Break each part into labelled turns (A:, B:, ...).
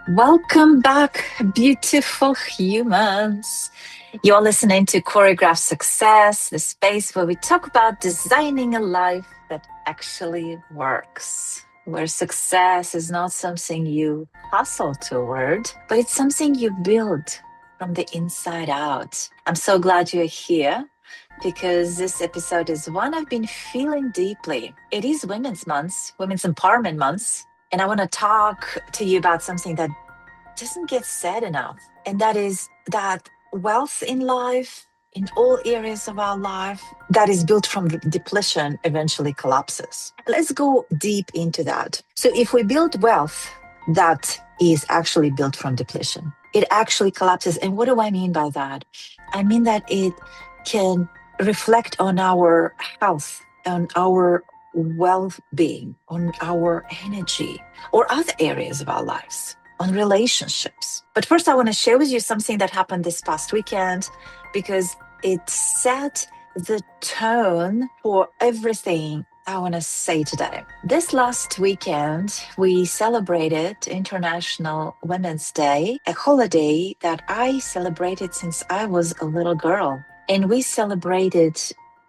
A: Welcome back, beautiful humans. You're listening to Choreograph Success, the space where we talk about designing a life that actually works, where success is not something you hustle toward, but it's something you build from the inside out. I'm so glad you're here because this episode is one I've been feeling deeply. It is Women's Month, Women's Empowerment Month. And I want to talk to you about something that doesn't get said enough. And that is that wealth in life, in all areas of our life, that is built from depletion eventually collapses. Let's go deep into that. So, if we build wealth that is actually built from depletion, it actually collapses. And what do I mean by that? I mean that it can reflect on our health, on our well being, on our energy, or other areas of our lives, on relationships. But first, I want to share with you something that happened this past weekend because it set the tone for everything I want to say today. This last weekend, we celebrated International Women's Day, a holiday that I celebrated since I was a little girl. And we celebrated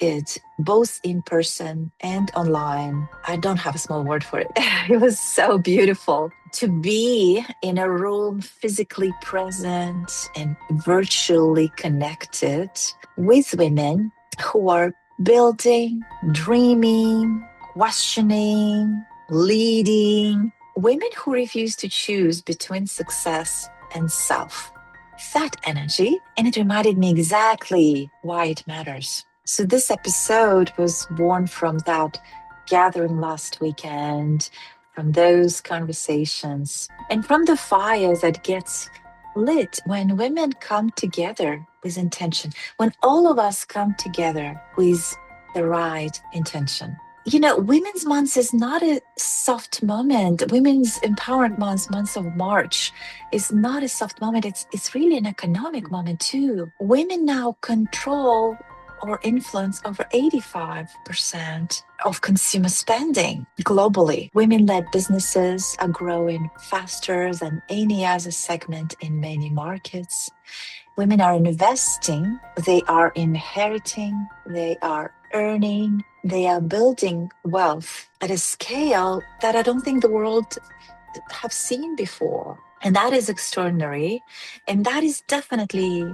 A: it both in person and online. I don't have a small word for it. It was so beautiful to be in a room physically present and virtually connected with women who are building, dreaming, questioning, leading, women who refuse to choose between success and self. That energy, and it reminded me exactly why it matters. So, this episode was born from that gathering last weekend, from those conversations, and from the fire that gets lit when women come together with intention, when all of us come together with the right intention. You know, Women's Month is not a soft moment. Women's Empowerment Month of March, is not a soft moment. It's really an economic moment too. Women now control or influence over 85% of consumer spending globally. Women-led businesses are growing faster than any other segment in many markets. Women are investing, they are inheriting, they are earning, they are building wealth at a scale that I don't think the world have seen before. And that is extraordinary. And that is definitely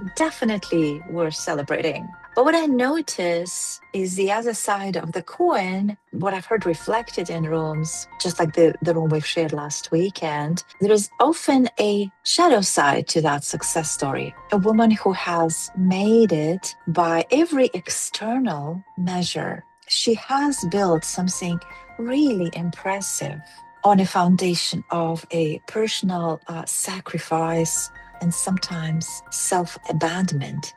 A: worth celebrating. But what I notice is the other side of the coin, what I've heard reflected in rooms, just like the room we've shared last weekend, there is often a shadow side to that success story. A woman who has made it by every external measure. She has built something really impressive on a foundation of a personal sacrifice and sometimes self abandonment.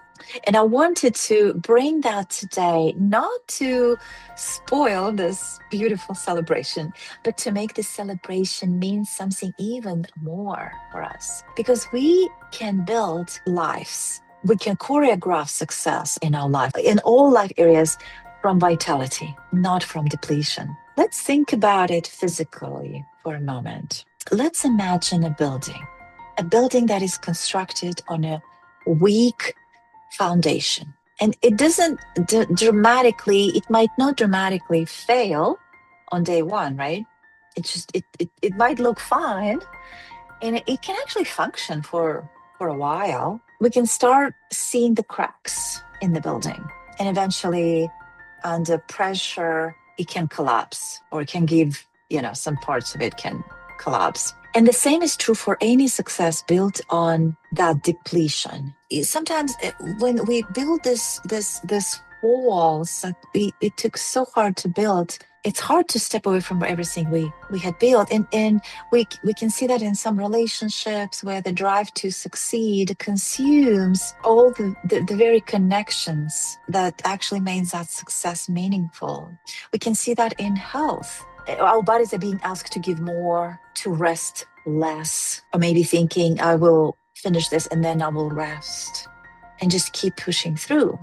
A: And I wanted to bring that today, not to spoil this beautiful celebration, but to make this celebration mean something even more for us. Because we can build lives, we can choreograph success in our life, in all life areas, from vitality, not from depletion. Let's think about it physically for a moment. Let's imagine a building that is constructed on a weak foundation. And it doesn't it might not dramatically fail on day one, right? It might look fine and it can actually function for a while. We can start seeing the cracks in the building, and eventually under pressure, it can collapse, or it can give, some parts of it can collapse. And the same is true for any success built on that depletion. Sometimes when we build this walls that it took so hard to build, it's hard to step away from everything we had built. And we can see that in some relationships where the drive to succeed consumes all the very connections that actually makes that success meaningful. We can see that in health. Our bodies are being asked to give more, to rest less, or maybe thinking, I will finish this and then I will rest and just keep pushing through.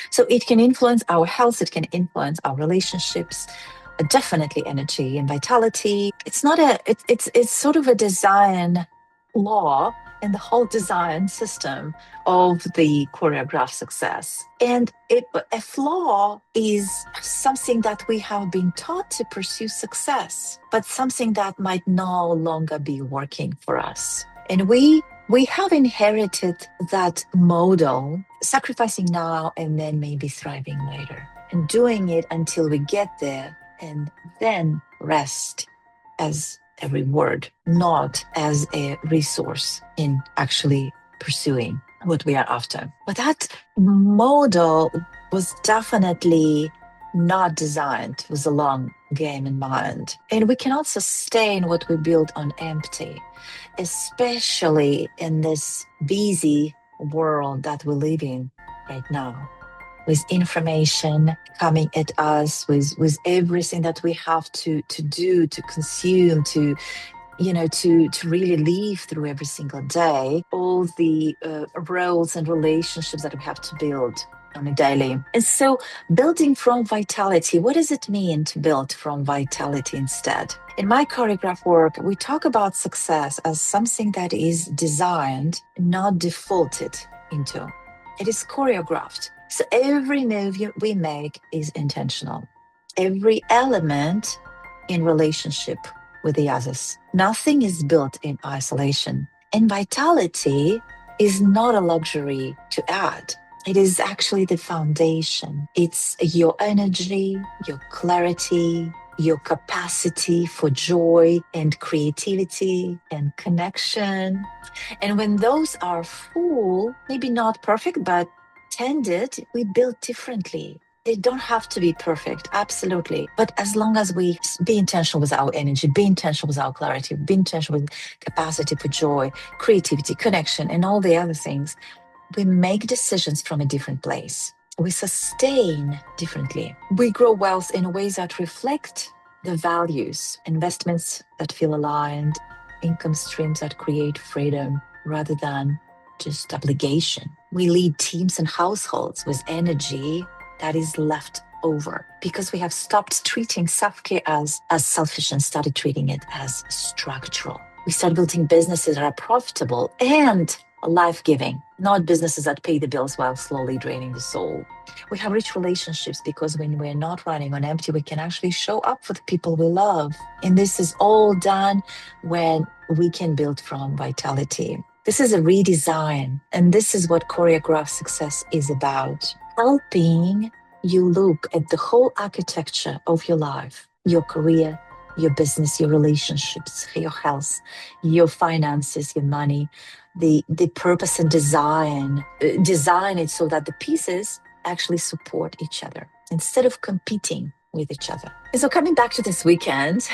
A: So it can influence our health, it can influence our relationships, definitely energy and vitality. It's not it's sort of a design flaw in the whole design system of the choreographed success. And a flaw is something that we have been taught to pursue success, but something that might no longer be working for us. And we have inherited that model, sacrificing now and then maybe thriving later, and doing it until we get there and then rest as a reward, not as a resource in actually pursuing what we are after. But that model was definitely not designed with a long game in mind. And we cannot sustain what we build on empty, especially in this busy world that we live in right now, with information coming at us, with everything that we have to do, to consume, to really live through every single day, all the roles and relationships that we have to build on a daily. And so building from vitality, what does it mean to build from vitality instead? In my choreograph work, we talk about success as something that is designed, not defaulted into. It is choreographed. So every move we make is intentional. Every element in relationship with the others. Nothing is built in isolation. And vitality is not a luxury to add. It is actually the foundation. It's your energy, your clarity, your capacity for joy and creativity and connection. And when those are full, maybe not perfect, but tended, we build differently. They don't have to be perfect, absolutely. But as long as we be intentional with our energy, be intentional with our clarity, be intentional with capacity for joy, creativity, connection, and all the other things, we make decisions from a different place. We sustain differently. We grow wealth in ways that reflect the values, investments that feel aligned, income streams that create freedom rather than just obligation. We lead teams and households with energy that is left over because we have stopped treating self-care as selfish and started treating it as structural. We start building businesses that are profitable and life-giving, not businesses that pay the bills while slowly draining the soul. We have rich relationships because when we're not running on empty, we can actually show up for the people we love. And this is all done when we can build from vitality. This is a redesign, and this is what choreographed success is about. Helping you look at the whole architecture of your life, your career, your business, your relationships, your health, your finances, your money, the purpose and design it so that the pieces actually support each other instead of competing with each other. And so coming back to this weekend,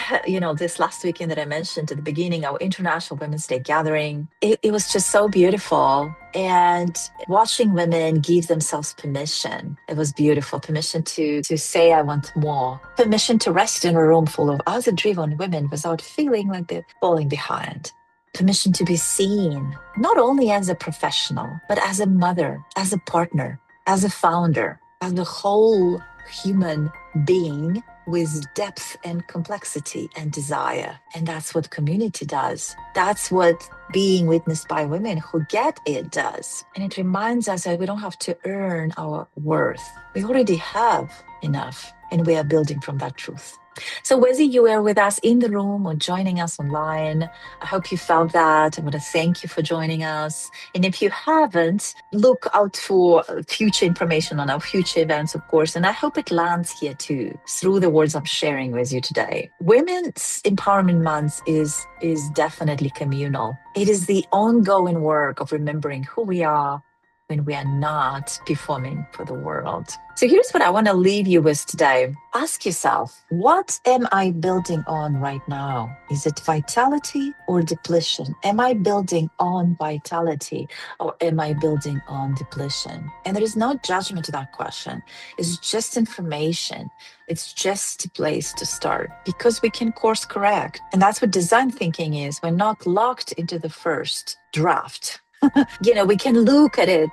A: this last weekend that I mentioned at the beginning, our International Women's Day gathering, it was just so beautiful. And watching women give themselves permission, it was beautiful. Permission to say, I want more. Permission to rest in a room full of other driven women without feeling like they're falling behind. Permission to be seen, not only as a professional, but as a mother, as a partner, as a founder, as a whole human being with depth and complexity and desire. And that's what community does. That's what being witnessed by women who get it does. And it reminds us that we don't have to earn our worth. We already have enough, and we are building from that truth. So whether you were with us in the room or joining us online, I hope you felt that. I want to thank you for joining us. And if you haven't, look out for future information on our future events, of course. And I hope it lands here too, through the words I'm sharing with you today. Women's Empowerment Month is definitely communal. It is the ongoing work of remembering who we are when we are not performing for the world. So here's what I want to leave you with today. Ask yourself, what am I building on right now? Is it vitality or depletion? Am I building on vitality or am I building on depletion? And there is no judgment to that question. It's just information. It's just a place to start because we can course correct. And that's what design thinking is. We're not locked into the first draft. We can look at it.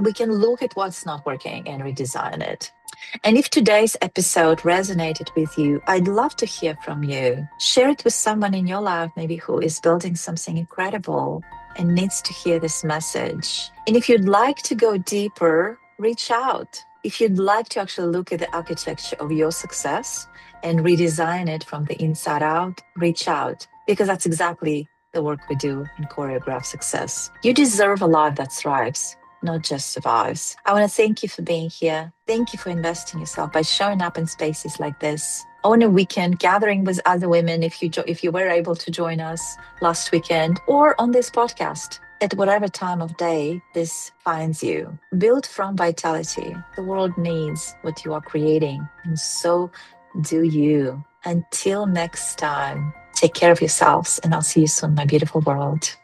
A: We can look at what's not working and redesign it. And if today's episode resonated with you, I'd love to hear from you. Share it with someone in your life, maybe who is building something incredible and needs to hear this message. And if you'd like to go deeper, reach out. If you'd like to actually look at the architecture of your success and redesign it from the inside out, reach out, because that's exactly the work we do in Choreograph Success. You deserve a life that thrives, not just survives. I want to thank you for being here. Thank you for investing yourself by showing up in spaces like this. On a weekend, gathering with other women, if you were able to join us last weekend, or on this podcast, at whatever time of day this finds you. Build from vitality. The world needs what you are creating, and so do you. Until next time, take care of yourselves, and I'll see you soon, my beautiful world.